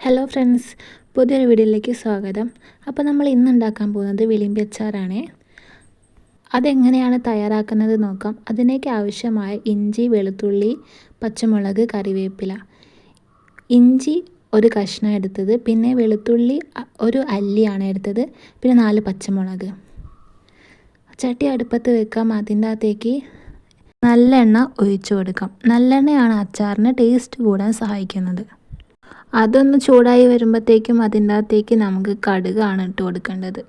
Hello friends, പുതിയൊരു വീഡിയോയിലേക്ക് സ്വാഗതം. അപ്പോൾ നമ്മൾ ഇന്ന് ഉണ്ടാക്കാൻ പോകുന്നത് വിളിമ്പി അച്ചാറാണ്. അതെങ്ങനെയാണ് തയ്യാറാക്കുന്നത് നോക്കാം. അതിലേക്ക് ആവശ്യമായ ഇഞ്ചി, വെളുത്തുള്ളി, പച്ചമുളക്, കറിവേപ്പില. ഇഞ്ചി ഒരു കഷ്ണം എടുത്തത്, പിന്നെ വെളുത്തുള്ളി ഒരു അല്ലിയാണ് എടുത്തത്, പിന്നെ 4 പച്ചമുളക്. ചട്ടി അടുപ്പത്ത് വെക്കാം. അതിൻ്റെ അകത്തേക്ക് നല്ലെണ്ണ ഒഴിച്ചു കൊടുക്കാം. നല്ലെണ്ണയാണ് അച്ചാറിന് ടേസ്റ്റ് കൂടാൻ സഹായിക്കുന്നത്. അതൊന്ന് ചൂടായി വരുമ്പോഴത്തേക്കും അതിൻ്റെ അകത്തേക്ക് നമുക്ക് കടുകാണ് ഇട്ട് കൊടുക്കേണ്ടത്.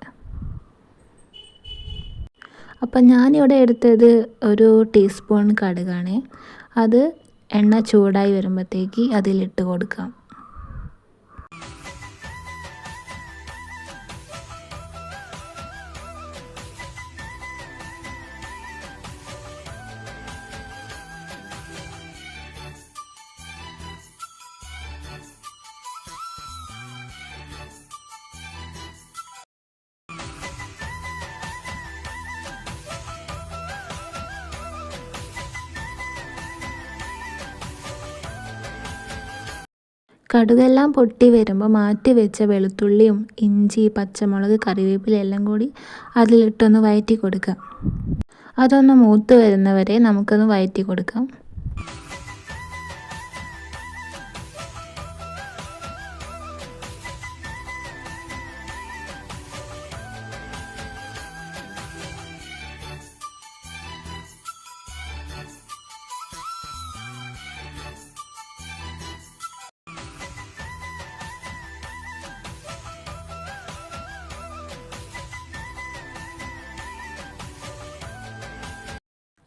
അപ്പം ഞാനിവിടെ എടുത്തത് ഒരു ടീസ്പൂൺ കടുകാണ്. അത് എണ്ണ ചൂടായി വരുമ്പോഴത്തേക്ക് അതിലിട്ട് കൊടുക്കാം. കടുകെല്ലാം പൊട്ടി വരുമ്പോൾ മാറ്റി വെച്ച വെളുത്തുള്ളിയും ഇഞ്ചി, പച്ചമുളക്, കറിവേപ്പില എല്ലാം കൂടി അതിലിട്ടൊന്ന് വഴറ്റി കൊടുക്കാം. അതൊന്ന് മൂത്ത് വരുന്നവരെ നമുക്കൊന്ന് വഴറ്റി കൊടുക്കാം.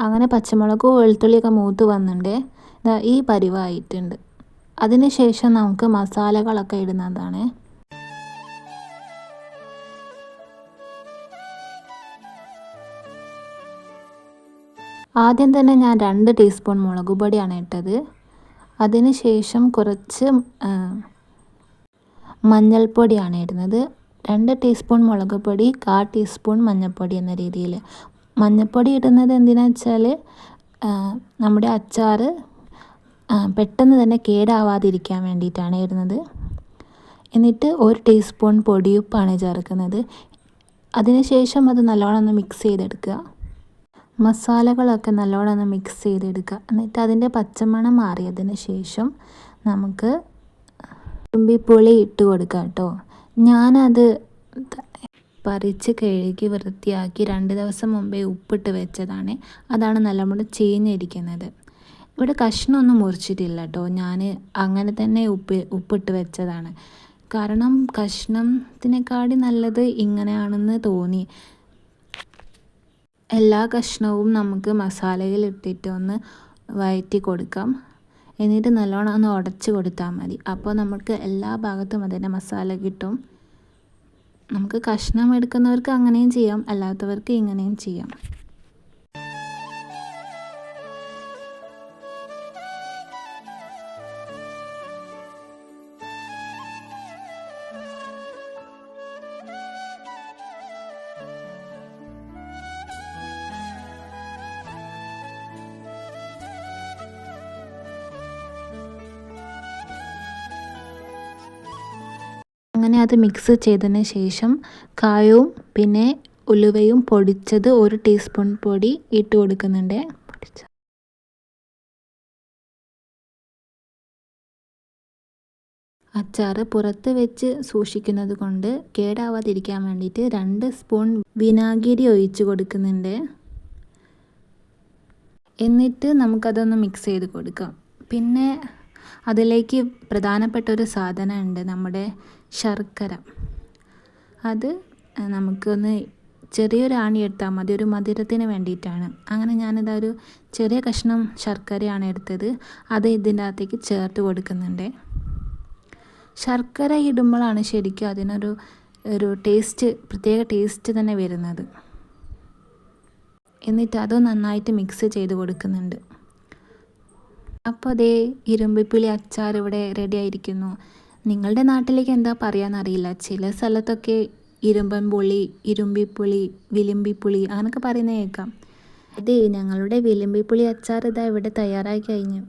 അങ്ങനെ പച്ചമുളകും വെളുത്തുള്ളിയൊക്കെ മൂത്ത് വന്നിട്ടുണ്ട്. ഈ പരിവായിട്ടുണ്ട്. അതിന് ശേഷം നമുക്ക് മസാലകളൊക്കെ ഇടുന്നതാണ്. ആദ്യം തന്നെ ഞാൻ 2 ടീസ്പൂൺ മുളക് പൊടിയാണ് ഇട്ടത്. അതിന് ശേഷം കുറച്ച് മഞ്ഞൾപ്പൊടിയാണ് ഇടുന്നത്. 2 ടീസ്പൂൺ മുളക് പൊടി, 1/4 ടീസ്പൂൺ മഞ്ഞൾപ്പൊടി എന്ന രീതിയിൽ. മഞ്ഞൾപ്പൊടി ഇടുന്നത് എന്തിനാണെന്ന് വെച്ചാൽ നമ്മുടെ അച്ചാർ പെട്ടെന്ന് തന്നെ കേടാവാതിരിക്കാൻ വേണ്ടിയിട്ടാണ് ഇടുന്നത്. എന്നിട്ട് 1 ടീസ്പൂൺ പൊടിയുപ്പാണ് ചേർക്കുന്നത്. അതിനുശേഷം അത് നല്ലോണം ഒന്ന് മിക്സ് ചെയ്തെടുക്കുക. മസാലകളൊക്കെ നല്ലോണം ഒന്ന് മിക്സ് ചെയ്തെടുക്കുക. എന്നിട്ട് അതിൻ്റെ പച്ചമണം മാറിയതിന് ശേഷം നമുക്ക് ഇരുമ്പിപ്പുളി ഇട്ട് കൊടുക്കാം കേട്ടോ. ഞാനത് പറിച്ച് കഴുകി വൃത്തിയാക്കി 2 ദിവസം മുമ്പേ ഉപ്പിട്ട് വെച്ചതാണ്. അതാണ് നല്ലപോലെ ചീഞ്ഞിരിക്കുന്നത്. ഇവിടെ കഷ്ണമൊന്നും മുറിച്ചിട്ടില്ല കേട്ടോ. ഞാൻ അങ്ങനെ തന്നെ ഉപ്പിട്ട് വെച്ചതാണ്. കാരണം കഷ്ണത്തിനേക്കാളും നല്ലത് ഇങ്ങനെയാണെന്ന് തോന്നി. എല്ലാ കഷ്ണവും നമുക്ക് മസാലയിൽ ഇട്ടിട്ട് ഒന്ന് വഴറ്റി കൊടുക്കാം. എന്നിട്ട് നല്ലോണം ഒന്ന് ഉടച്ച് കൊടുത്താൽ മതി. അപ്പോൾ നമുക്ക് എല്ലാ ഭാഗത്തും അതിൻ്റെ മസാല കിട്ടും. നമുക്ക് കഷ്ണം എടുക്കുന്നവർക്ക് അങ്ങനെയും ചെയ്യാം, അല്ലാത്തവർക്ക് ഇങ്ങനെയും ചെയ്യാം. അങ്ങനെ അത് മിക്സ് ചെയ്തതിന് ശേഷം കായവും പിന്നെ ഉലുവയും പൊടിച്ചത് 1 ടീസ്പൂൺ പൊടി ഇട്ട് കൊടുക്കുന്നുണ്ട്. അച്ചാർ പുറത്ത് വെച്ച് സൂക്ഷിക്കുന്നത് കൊണ്ട് കേടാവാതിരിക്കാൻ വേണ്ടിയിട്ട് 2 സ്പൂൺ വിനാഗിരി ഒഴിച്ച് കൊടുക്കുന്നുണ്ട്. എന്നിട്ട് നമുക്കതൊന്ന് മിക്സ് ചെയ്ത് കൊടുക്കാം. പിന്നെ അതിലേക്ക് പ്രധാനപ്പെട്ട ഒരു സാധനമുണ്ട്, നമ്മുടെ ശർക്കര. അത് നമുക്കൊന്ന് ചെറിയൊരു ആണി എടുത്താൽ മതി, ഒരു മധുരത്തിന് വേണ്ടിയിട്ടാണ്. അങ്ങനെ ഞാനിതൊരു ചെറിയ കഷ്ണം ശർക്കരയാണ് എടുത്തത്. അത് ഇതിൻ്റെ അകത്തേക്ക് ചേർത്ത് കൊടുക്കുന്നുണ്ട്. ശർക്കര ഇടുമ്പോഴാണ് ശരിക്കും അതിനൊരു പ്രത്യേക ടേസ്റ്റ് തന്നെ വരുന്നത്. എന്നിട്ട് അത് നന്നായിട്ട് മിക്സ് ചെയ്ത് കൊടുക്കുന്നുണ്ട്. അപ്പോൾ അതേ ഇരുമ്പിപ്പുളി അച്ചാർ ഇവിടെ റെഡി ആയിരിക്കുന്നു. നിങ്ങളുടെ നാട്ടിലേക്ക് എന്താ പറയാന്നറിയില്ല. ചില സ്ഥലത്തൊക്കെ ഇരുമ്പൻ പുളി, ഇരുമ്പിപ്പുളി, വിളിമ്പിപ്പുളി അങ്ങനെയൊക്കെ പറയുന്നത് കേൾക്കാം. ഇത് ഞങ്ങളുടെ വിളിമ്പിപ്പുളി അച്ചാർ ഇതാ ഇവിടെ തയ്യാറായി കഴിഞ്ഞു.